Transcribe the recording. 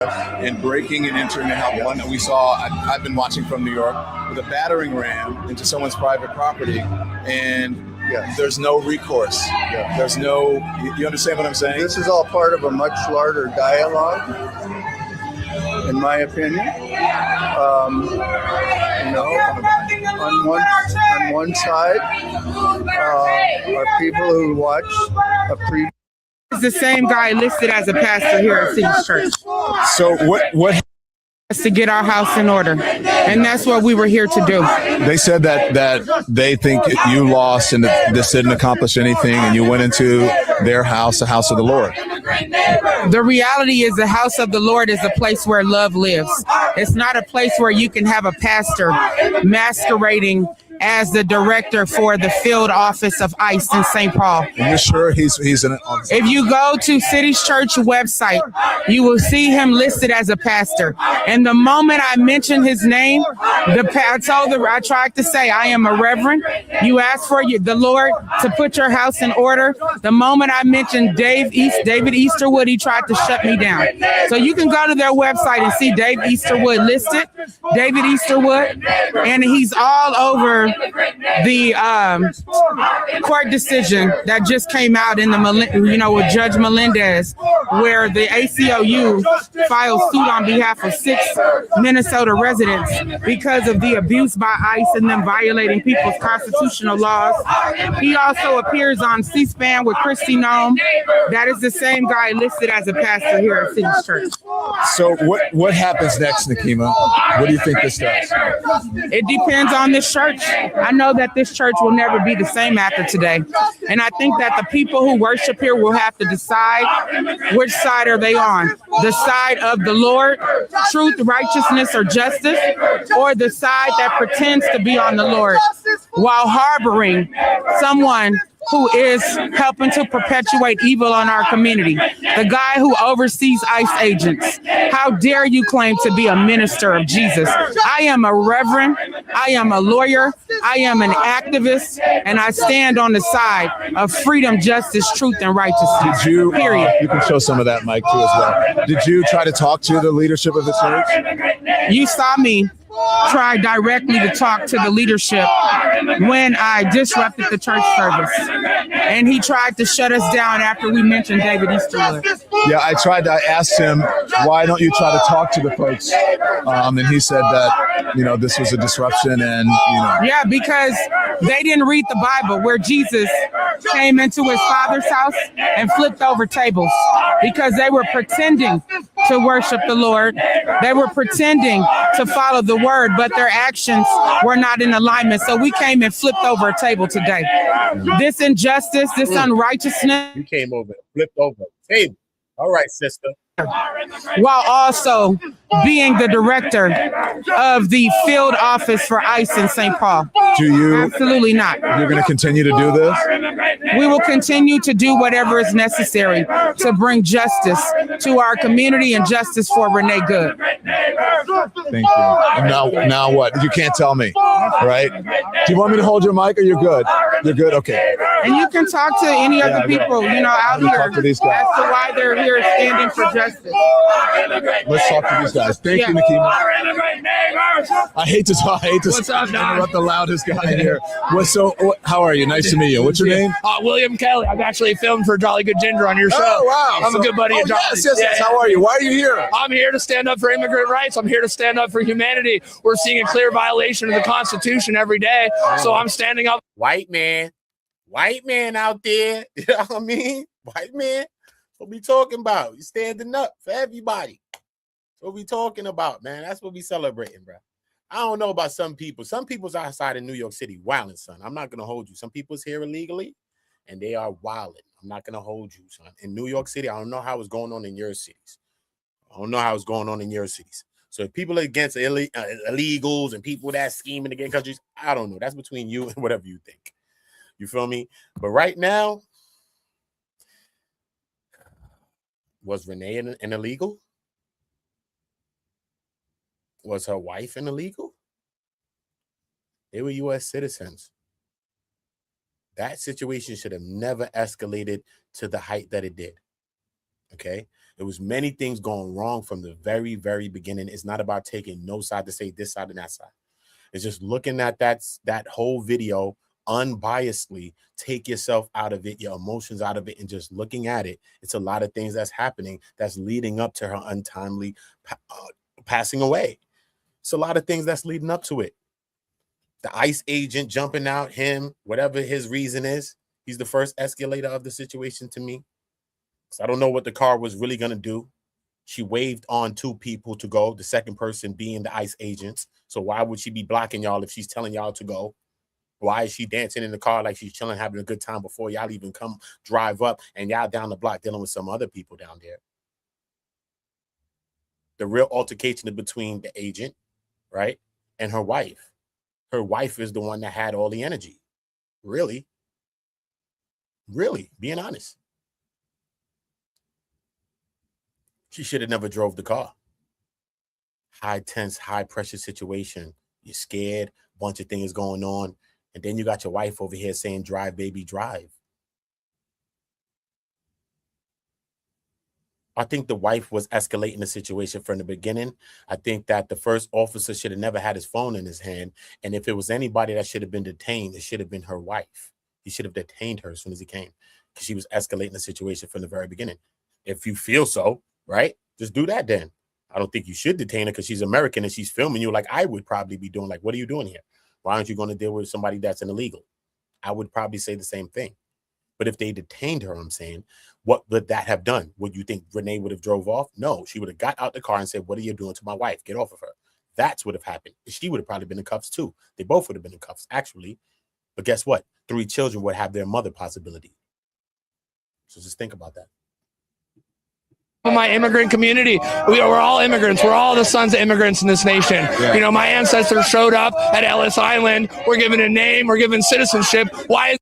and breaking and entering the house. One that we saw, I've been watching from New York, with a battering ram into someone's private property, and there's no recourse. There's no, you understand what I'm saying? This is all part of a much larger dialogue, in my opinion. On one side are people who watch a previous. It's the same guy listed as a pastor here at City's Church. So what to get our house in order, and that's what we were here to do. They said that they think you lost and this didn't accomplish anything, and you went into their house, the house of the Lord. The reality is the house of the Lord is a place where love lives. It's not a place where you can have a pastor masquerading as the director for the field office of ICE in St. Paul. And you're sure he's in it? If you go to City's Church website, you will see him listed as a pastor. And the moment I mentioned his name, I tried to say, I am a reverend. You asked for the Lord to put your house in order. The moment I mentioned David Easterwood, he tried to shut me down. So you can go to their website and see Dave Easterwood listed, David Easterwood, and he's all over the court decision that just came out in with Judge Melendez, where the ACLU filed suit on behalf of 6 Minnesota residents because of the abuse by ICE and them violating people's constitutional laws. He also appears on C-SPAN with Christy Nome. That is the same guy listed as a pastor here at City's Church. So what happens next, Nikema? What do you think this does? It depends on this church. I know that this church will never be the same after today. And I think that the people who worship here will have to decide which side are they on. The side of the Lord, truth, righteousness, or justice, or the side that pretends to be on the Lord while harboring someone who is helping to perpetuate evil on our community. The guy who oversees ICE agents. How dare you claim to be a minister of Jesus? I am a reverend. I am a lawyer. I am an activist, and I stand on the side of freedom, justice, truth, and righteousness. Did you? Period. You can show some of that, Mike, too, as well. Did you try to talk to the leadership of the church? You saw me try directly to talk to the leadership when I disrupted the church service. And he tried to shut us down after we mentioned David Easterwood. Yeah, I asked him, why don't you try to talk to the folks? And he said that, this was a disruption and, Yeah, because they didn't read the Bible where Jesus came into his Father's house and flipped over tables because they were pretending to worship the Lord. They were pretending to follow the word, but their actions were not in alignment. So we came and flipped over a table today. This injustice, this unrighteousness. You came over and flipped over a table. All right, sister. While also being the director of the field office for ICE in St. Paul. Absolutely not. You're going to continue to do this? We will continue to do whatever is necessary to bring justice to our community and justice for Renee Good. Thank you. And now what? You can't tell me, right? Do you want me to hold your mic or you're good? You're good? Okay. And you can talk to any of the people, out here as to why they're here standing for justice. Let's talk to these guys. Thank you, Nikema. I hate to interrupt the loudest guy here. How are you? Nice to meet you. What's your name? William Kelly. I've actually filmed for Jolly Good Ginger on your show. Oh, wow. I'm a good buddy of Jolly's. Yes. How are you? Why are you here? I'm here to stand up for immigrant rights. I'm here to stand up for humanity. We're seeing a clear violation of the Constitution every day. So I'm standing up. White man out there. You know what I mean? White man. What we talking about? You standing up for everybody. That's what we talking about, man. That's what we celebrating, bro. I don't know about some people. Some people's outside of New York City wilding, son. I'm not gonna hold you. Some people's here illegally, and they are wilding. I'm not gonna hold you, son. In New York City, I don't know how it's going on in your cities. So if people are against illegals and people that scheming against countries, I don't know. That's between you and whatever you think. You feel me? But right now, was Renee an illegal? Was her wife an illegal? They were U.S. citizens. That situation should have never escalated to the height that it did. Okay? There was many things going wrong from the very, very beginning. It's not about taking no side to say this side and that side. It's just looking at that whole video unbiasedly, take yourself out of it, your emotions out of it, and just looking at it. It's a lot of things that's happening that's leading up to her untimely passing away. It's a lot of things that's leading up to it. The ICE agent jumping out, him, whatever his reason is, he's the first escalator of the situation to me. So I don't know what the car was really going to do. She waved on 2 people to go, the second person being the ICE agents. So why would she be blocking y'all if she's telling y'all to go? Why is she dancing in the car like she's chilling, having a good time before y'all even come drive up and y'all down the block dealing with some other people down there? The real altercation is between the agent, right, and her wife. Her wife is the one that had all the energy. Really, being honest. She should have never drove the car. High tense, high pressure situation. You're scared, bunch of things going on. And then you got your wife over here saying, drive, baby, drive. I think the wife was escalating the situation from the beginning. I think that the first officer should have never had his phone in his hand. And if it was anybody that should have been detained, it should have been her wife. He should have detained her as soon as he came, because she was escalating the situation from the very beginning. If you feel so, right, just do that then. I don't think you should detain her because she's American and she's filming you like I would probably be doing. Like, what are you doing here? Why aren't you going to deal with somebody that's an illegal? I would probably say the same thing. But if they detained her, I'm saying, what would that have done? Would you think Renee would have drove off? No, she would have got out the car and said, what are you doing to my wife? Get off of her. That's what would have happened. She would have probably been in cuffs too. They both would have been in cuffs, actually. But guess what? 3 children would have their mother possibility. So just think about that. My immigrant community, we're all immigrants. We're all the sons of immigrants in this nation. Yeah. You know, my ancestors showed up at Ellis Island. We're given a name. We're given citizenship. Why is